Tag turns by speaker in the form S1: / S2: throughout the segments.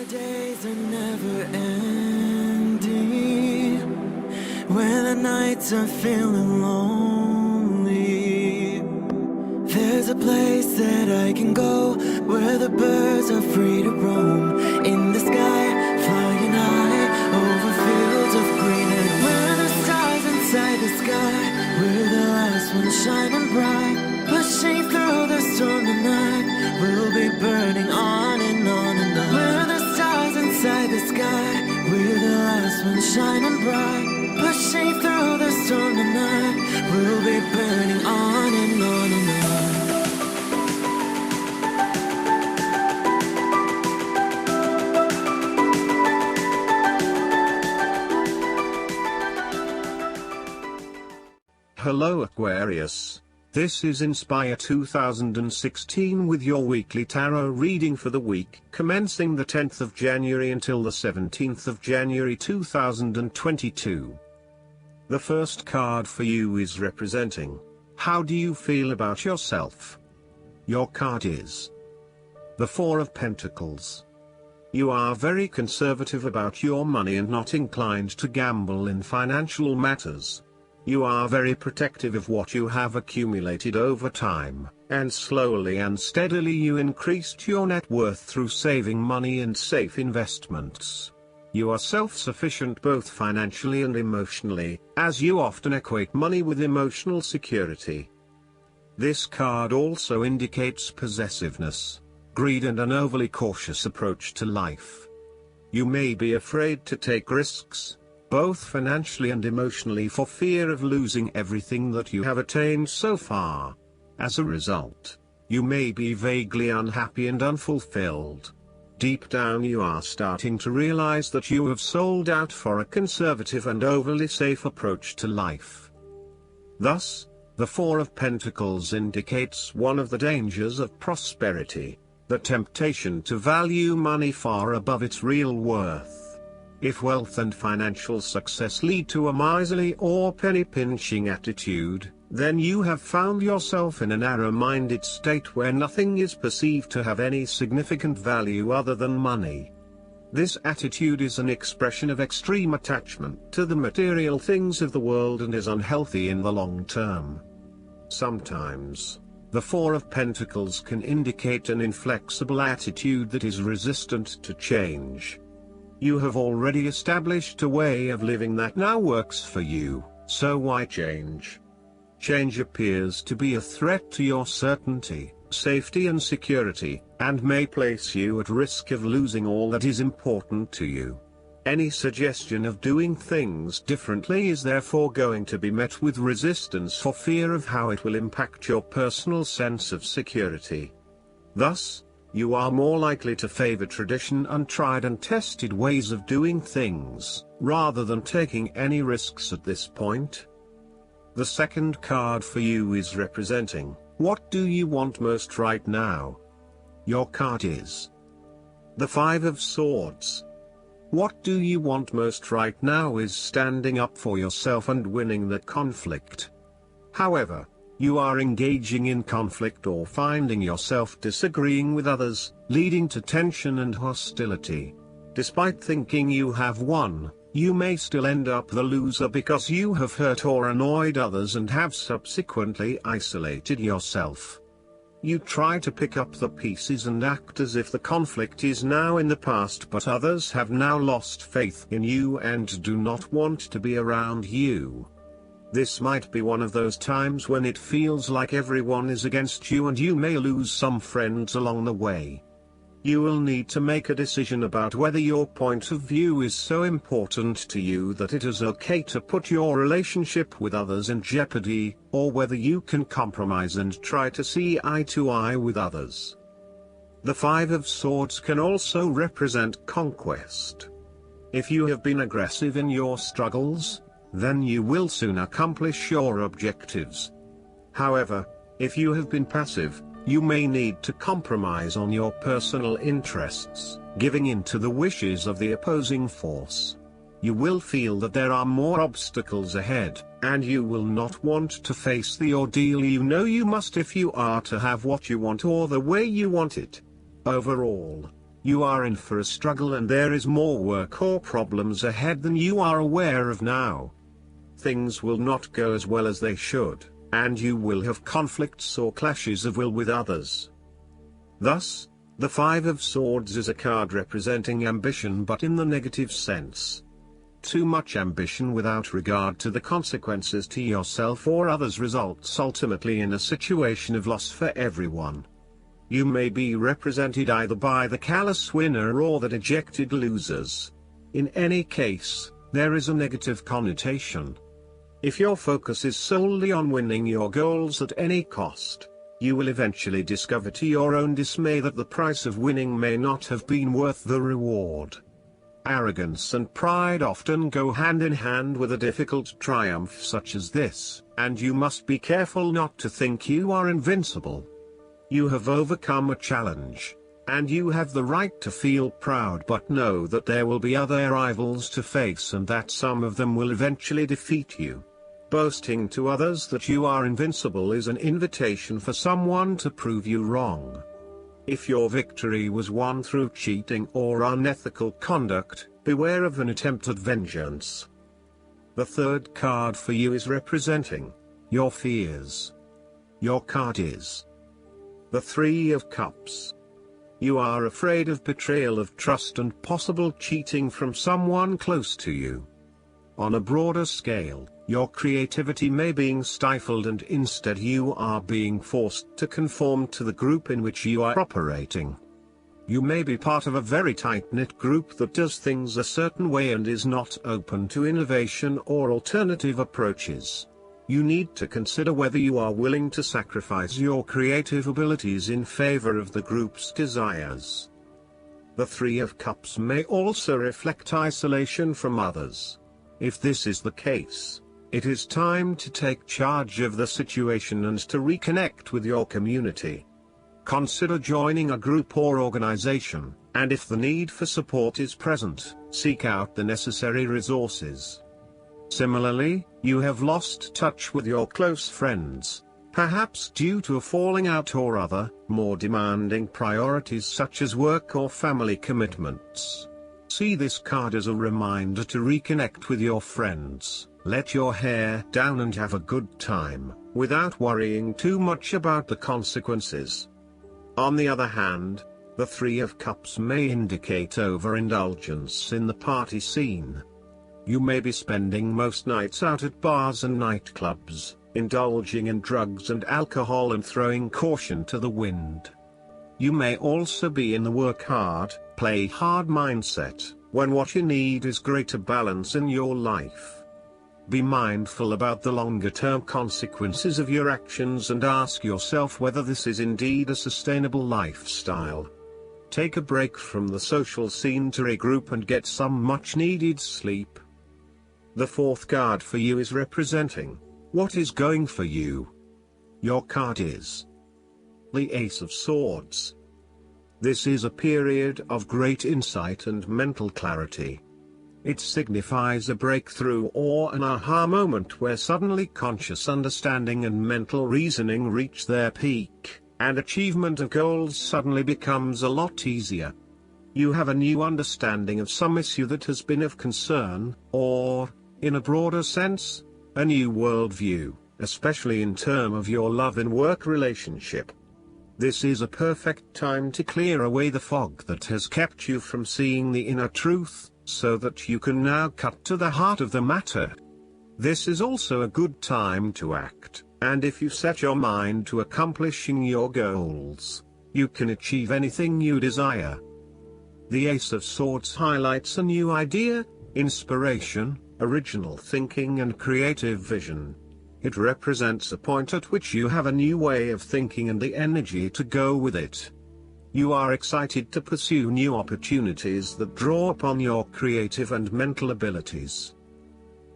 S1: days are never ending, when the nights are feeling lonely. There's a place that I can go, where the birds are free to roam, in the sky, flying high, over fields of green. And where the stars inside the sky, we're the last ones shining bright, pushing through the storm tonight. We'll be burning on and on and on. We're the stars inside the sky, we're the last ones shining bright, pushing through the storm tonight. We'll be burning on and on and on.
S2: Hello Aquarius, this is Inspire 2016 with your weekly tarot reading for the week commencing the 10th of January until the 17th of January 2022. The first card for you is representing, how do you feel about yourself? Your card is the Four of Pentacles. You are very conservative about your money and not inclined to gamble in financial matters. You are very protective of what you have accumulated over time, and slowly and steadily you increased your net worth through saving money and safe investments. You are self-sufficient both financially and emotionally, as you often equate money with emotional security. This card also indicates possessiveness, greed and an overly cautious approach to life. You may be afraid to take risks, both financially and emotionally, for fear of losing everything that you have attained so far. As a result, you may be vaguely unhappy and unfulfilled. Deep down you are starting to realize that you have sold out for a conservative and overly safe approach to life. Thus, the Four of Pentacles indicates one of the dangers of prosperity, the temptation to value money far above its real worth. If wealth and financial success lead to a miserly or penny-pinching attitude, then you have found yourself in a narrow-minded state where nothing is perceived to have any significant value other than money. This attitude is an expression of extreme attachment to the material things of the world and is unhealthy in the long term. Sometimes, the Four of Pentacles can indicate an inflexible attitude that is resistant to change. You have already established a way of living that now works for you, so why change? Change appears to be a threat to your certainty, safety and security, and may place you at risk of losing all that is important to you. Any suggestion of doing things differently is therefore going to be met with resistance for fear of how it will impact your personal sense of security. Thus, you are more likely to favor tradition and tried and tested ways of doing things, rather than taking any risks at this point. The second card for you is representing, what do you want most right now? Your card is the Five of Swords. What do you want most right now is standing up for yourself and winning the conflict. However, you are engaging in conflict or finding yourself disagreeing with others, leading to tension and hostility. Despite thinking you have won, you may still end up the loser because you have hurt or annoyed others and have subsequently isolated yourself. You try to pick up the pieces and act as if the conflict is now in the past, but others have now lost faith in you and do not want to be around you. This might be one of those times when it feels like everyone is against you and you may lose some friends along the way. You will need to make a decision about whether your point of view is so important to you that it is okay to put your relationship with others in jeopardy, or whether you can compromise and try to see eye to eye with others. The Five of Swords can also represent conquest. If you have been aggressive in your struggles, then you will soon accomplish your objectives. However, if you have been passive, you may need to compromise on your personal interests, giving in to the wishes of the opposing force. You will feel that there are more obstacles ahead, and you will not want to face the ordeal you know you must if you are to have what you want or the way you want it. Overall, You are in for a struggle and there is more work or problems ahead than you are aware of now. Things will not go as well as they should, and you will have conflicts or clashes of will with others. Thus, the Five of Swords is a card representing ambition but in the negative sense. Too much ambition without regard to the consequences to yourself or others results ultimately in a situation of loss for everyone. You may be represented either by the callous winner or the dejected losers. In any case, there is a negative connotation. If your focus is solely on winning your goals at any cost, you will eventually discover to your own dismay that the price of winning may not have been worth the reward. Arrogance and pride often go hand in hand with a difficult triumph such as this, and you must be careful not to think you are invincible. You have overcome a challenge, and you have the right to feel proud, but know that there will be other rivals to face and that some of them will eventually defeat you. Boasting to others that you are invincible is an invitation for someone to prove you wrong. If your victory was won through cheating or unethical conduct, beware of an attempt at vengeance. The third card for you is representing your fears. Your card is the Three of Cups. You are afraid of betrayal of trust and possible cheating from someone close to you. On a broader scale, your creativity may be stifled and instead you are being forced to conform to the group in which you are operating. You may be part of a very tight-knit group that does things a certain way and is not open to innovation or alternative approaches. You need to consider whether you are willing to sacrifice your creative abilities in favor of the group's desires. The Three of Cups may also reflect isolation from others. If this is the case, it is time to take charge of the situation and to reconnect with your community. Consider joining a group or organization, and if the need for support is present, seek out the necessary resources. Similarly, you have lost touch with your close friends, perhaps due to a falling out or other, more demanding priorities such as work or family commitments. See this card as a reminder to reconnect with your friends, let your hair down and have a good time, without worrying too much about the consequences. On the other hand, the Three of Cups may indicate overindulgence in the party scene. You may be spending most nights out at bars and nightclubs, indulging in drugs and alcohol and throwing caution to the wind. You may also be in the work hard, play hard mindset, when what you need is greater balance in your life. Be mindful about the longer-term consequences of your actions and ask yourself whether this is indeed a sustainable lifestyle. Take a break from the social scene to regroup and get some much-needed sleep. The fourth card for you is representing what is going for you. Your card is the Ace of Swords. This is a period of great insight and mental clarity. It signifies a breakthrough or an aha moment where suddenly conscious understanding and mental reasoning reach their peak, and achievement of goals suddenly becomes a lot easier. You have a new understanding of some issue that has been of concern, or, in a broader sense, a new worldview, especially in terms of your love and work relationship. This is a perfect time to clear away the fog that has kept you from seeing the inner truth, so that you can now cut to the heart of the matter. This is also a good time to act, and if you set your mind to accomplishing your goals, you can achieve anything you desire. The Ace of Swords highlights a new idea, inspiration, original thinking and creative vision. It represents a point at which you have a new way of thinking and the energy to go with it. You are excited to pursue new opportunities that draw upon your creative and mental abilities.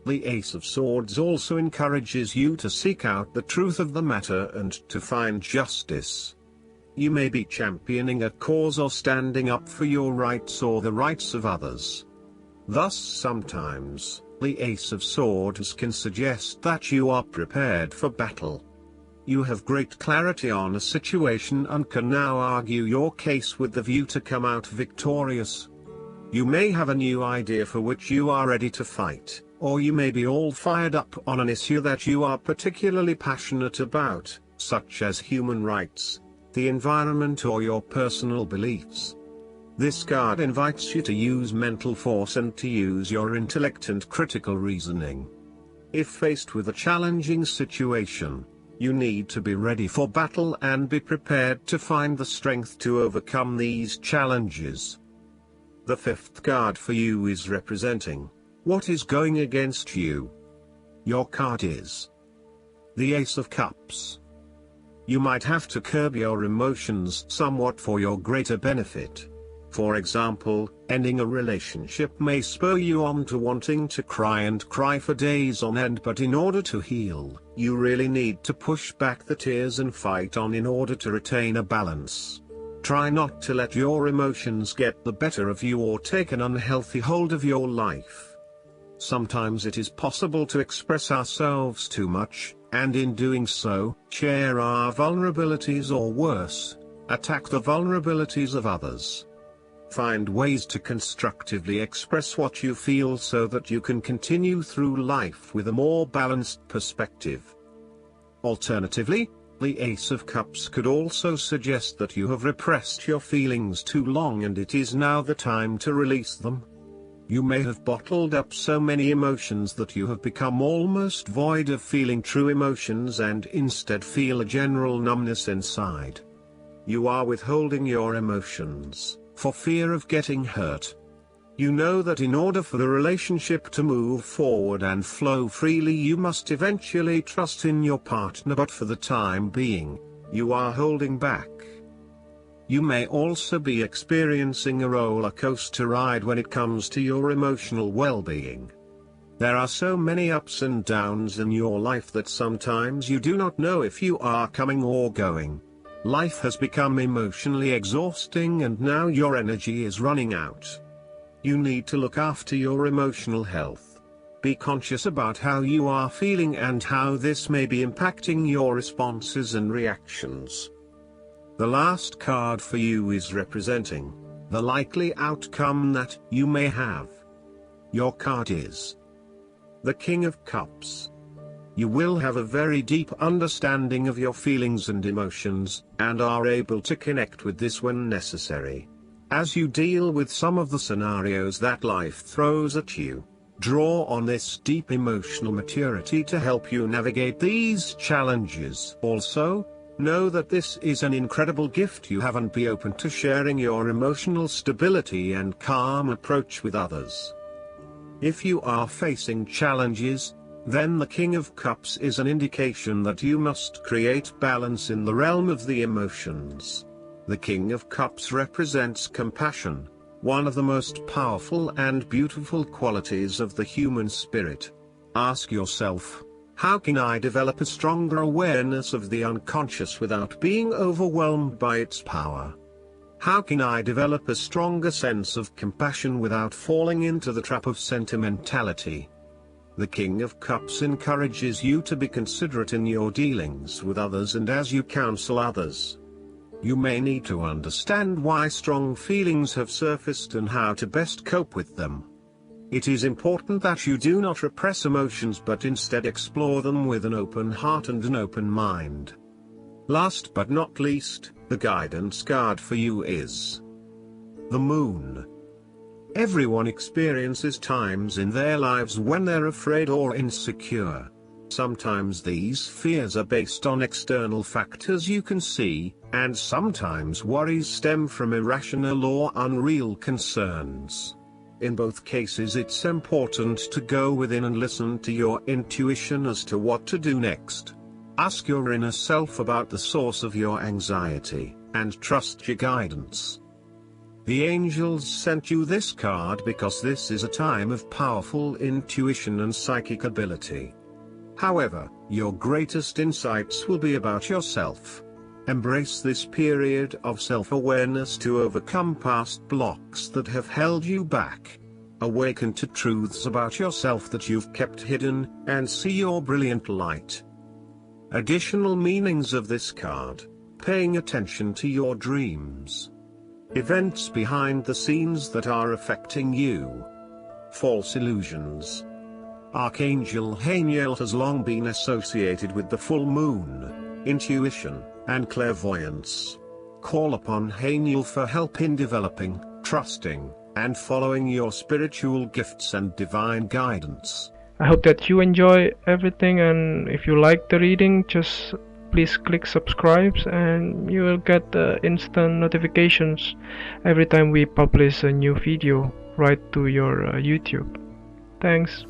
S2: The Ace of Swords also encourages you to seek out the truth of the matter and to find justice. You may be championing a cause or standing up for your rights or the rights of others. Thus sometimes, the Ace of Swords can suggest that you are prepared for battle. You have great clarity on a situation and can now argue your case with the view to come out victorious. You may have a new idea for which you are ready to fight, or you may be all fired up on an issue that you are particularly passionate about, such as human rights, the environment, or your personal beliefs. This card invites you to use mental force and to use your intellect and critical reasoning. If faced with a challenging situation, you need to be ready for battle and be prepared to find the strength to overcome these challenges. The fifth card for you is representing what is going against you. Your card is the Ace of Cups. You might have to curb your emotions somewhat for your greater benefit. For example, ending a relationship may spur you on to wanting to cry for days on end, but in order to heal, you really need to push back the tears and fight on in order to retain a balance. Try not to let your emotions get the better of you or take an unhealthy hold of your life. Sometimes it is possible to express ourselves too much, and in doing so, share our vulnerabilities, or worse, attack the vulnerabilities of others. Find ways to constructively express what you feel so that you can continue through life with a more balanced perspective. Alternatively, the Ace of Cups could also suggest that you have repressed your feelings too long and it is now the time to release them. You may have bottled up so many emotions that you have become almost void of feeling true emotions and instead feel a general numbness inside. You are withholding your emotions for fear of getting hurt. You know that in order for the relationship to move forward and flow freely, you must eventually trust in your partner, but for the time being, you are holding back. You may also be experiencing a roller coaster ride when it comes to your emotional well-being. There are so many ups and downs in your life that sometimes you do not know if you are coming or going. Life has become emotionally exhausting and now your energy is running out. You need to look after your emotional health. Be conscious about how you are feeling and how this may be impacting your responses and reactions. The last card for you is representing the likely outcome that you may have. Your card is the King of Cups. You will have a very deep understanding of your feelings and emotions, and are able to connect with this when necessary. As you deal with some of the scenarios that life throws at you, draw on this deep emotional maturity to help you navigate these challenges. Also, know that this is an incredible gift you have, and be open to sharing your emotional stability and calm approach with others. If you are facing challenges, then the King of Cups is an indication that you must create balance in the realm of the emotions. The King of Cups represents compassion, one of the most powerful and beautiful qualities of the human spirit. Ask yourself, how can I develop a stronger awareness of the unconscious without being overwhelmed by its power? How can I develop a stronger sense of compassion without falling into the trap of sentimentality? The King of Cups encourages you to be considerate in your dealings with others and as you counsel others. You may need to understand why strong feelings have surfaced and how to best cope with them. It is important that you do not repress emotions but instead explore them with an open heart and an open mind. Last but not least, the guidance card for you is the Moon. Everyone experiences times in their lives when they're afraid or insecure. Sometimes these fears are based on external factors you can see, and sometimes worries stem from irrational or unreal concerns. In both cases, it's important to go within and listen to your intuition as to what to do next. Ask your inner self about the source of your anxiety, and trust your guidance. The angels sent you this card because this is a time of powerful intuition and psychic ability. However, your greatest insights will be about yourself. Embrace this period of self-awareness to overcome past blocks that have held you back. Awaken to truths about yourself that you've kept hidden, and see your brilliant light. Additional meanings of this card: paying attention to your dreams, events behind the scenes that are affecting you, false illusions. Archangel Haniel has long been associated with the full moon, intuition, and clairvoyance. Call upon Haniel for help in developing, trusting, and following your spiritual gifts and divine guidance.
S3: I hope that you enjoy everything, and if you like the reading, just please click subscribe and you will get instant notifications every time we publish a new video right to your YouTube. Thanks.